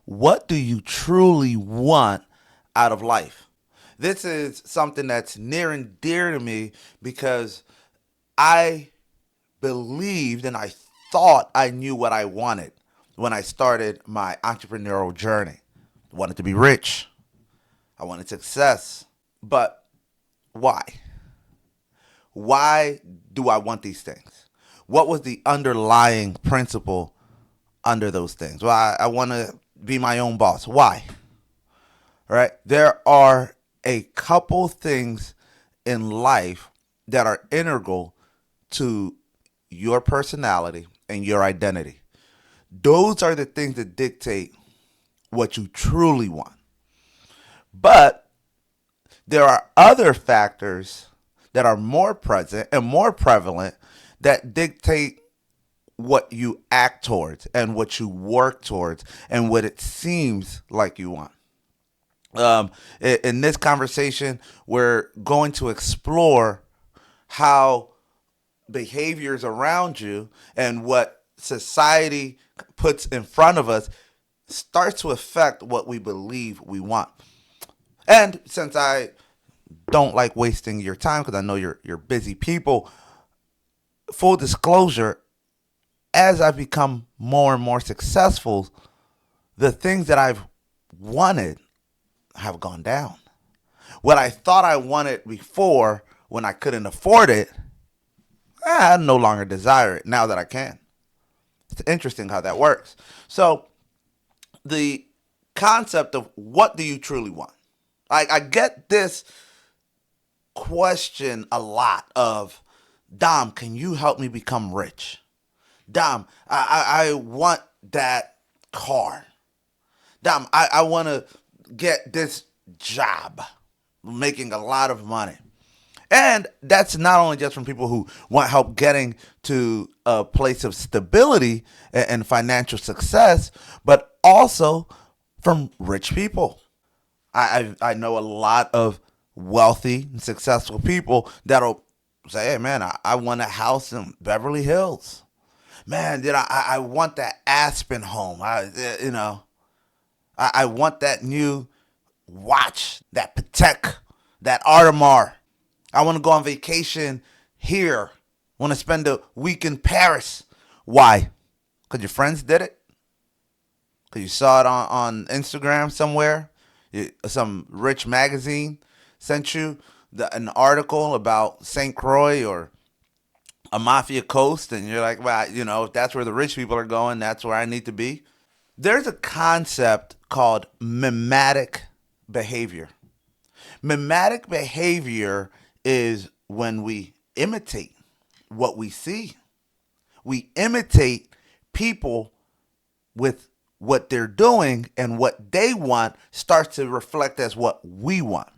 What do you truly want out of life? This is something that's near and dear to me because I believed and I thought I knew what I wanted when I started my entrepreneurial journey. I wanted to be rich. I wanted success. But why? Why do I want these things? What was the underlying principle under those things? Well, I want to be my own boss. Why? Right? There are a couple things in life that are integral to your personality and your identity. Those are the things that dictate what you truly want. But there are other factors that are more present and more prevalent that dictate what you act towards and what you work towards and what it seems like you want. In this conversation, we're going to explore how behaviors around you and what society puts in front of us starts to affect what we believe we want. And since I don't like wasting your time because I know you're busy people, full disclosure, as I've become more and more successful, the things that I've wanted have gone down. What I thought I wanted before when I couldn't afford it, I no longer desire it now that I can. It's interesting how that works. So the concept of what do you truly want? I get this question a lot of, Dom, can you help me become rich? Dom, I want that car. Dom, I want to get this job, making a lot of money. And that's not only just from people who want help getting to a place of stability and financial success, but also from rich people. I know a lot of wealthy and successful people that'll say, hey, man, I want a house in Beverly Hills. Man, I want that Aspen home. I want that new watch, that Patek, that Audemars. I want to go on vacation here. I want to spend a week in Paris. Why? Because your friends did it? Because you saw it on Instagram somewhere? Some rich magazine sent you an article about St. Croix or Amalfi Coast, and you're like, well, if that's where the rich people are going, that's where I need to be. There's a concept called mimetic behavior. Mimetic behavior is when we imitate what we see. We imitate people with what they're doing, and what they want starts to reflect as what we want.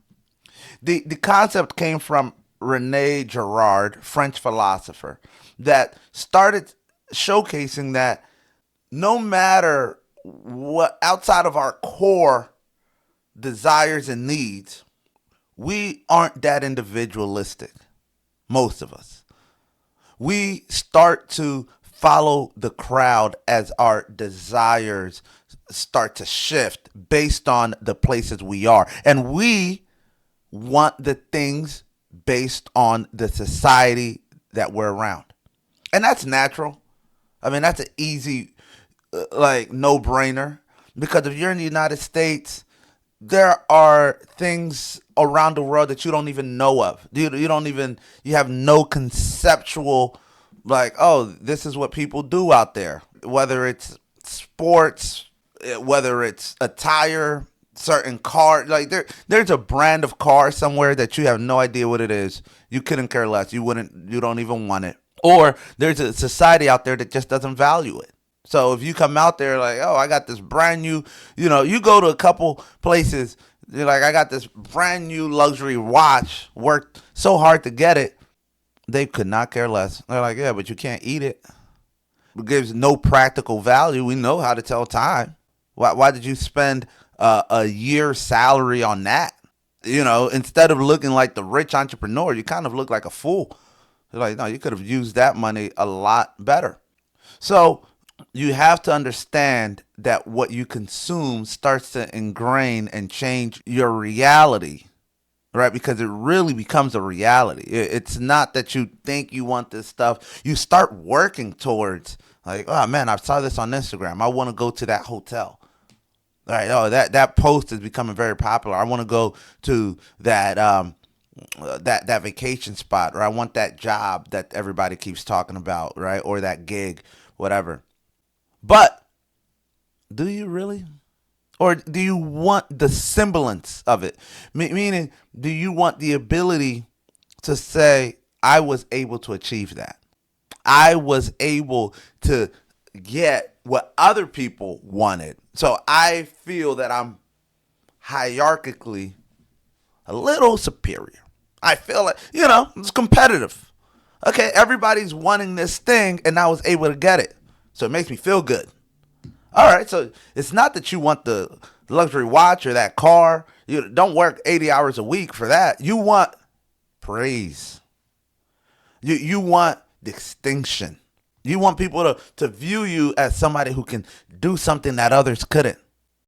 The concept came from Rene Girard, French philosopher, that started showcasing that no matter what outside of our core desires and needs, we aren't that individualistic. Most of us. We start to follow the crowd as our desires start to shift based on the places we are. And we want the things based on the society that we're around. And that's natural. I mean, that's an easy, no-brainer. Because if you're in the United States, there are things around the world that you don't even know of. You have no conceptual, this is what people do out there. Whether it's sports, whether it's attire, certain car, there's a brand of car somewhere that you have no idea what it is. You couldn't care less. You don't even want it. Or there's a society out there that just doesn't value it. So if you come out there I got this brand new, you go to a couple places, you're like, I got this brand new luxury watch, worked so hard to get it. They could not care less. They're like, yeah, but you can't eat it. It gives no practical value. We know how to tell time. Why did you spend a year's salary on that? Instead of looking like the rich entrepreneur, you kind of look like a fool. You're like, no, you could have used that money a lot better. So You have to understand that what you consume starts to ingrain and change your reality, right? Because it really becomes a reality. It's not that you think you want this stuff. You start working towards, like, oh man, I saw this on Instagram. I want to go to that hotel. All right. Oh, that post is becoming very popular. I want to go to that vacation spot, or I want that job that everybody keeps talking about, right? Or that gig, whatever. But do you really? Or do you want the semblance of it? Meaning, do you want the ability to say, I was able to achieve that? I was able to get what other people wanted. So I feel that I'm hierarchically a little superior. I feel like, it's competitive. Okay, everybody's wanting this thing and I was able to get it. So it makes me feel good. All right, so it's not that you want the luxury watch or that car. You don't work 80 hours a week for that. You want praise. You want distinction. You want people to view you as somebody who can do something that others couldn't.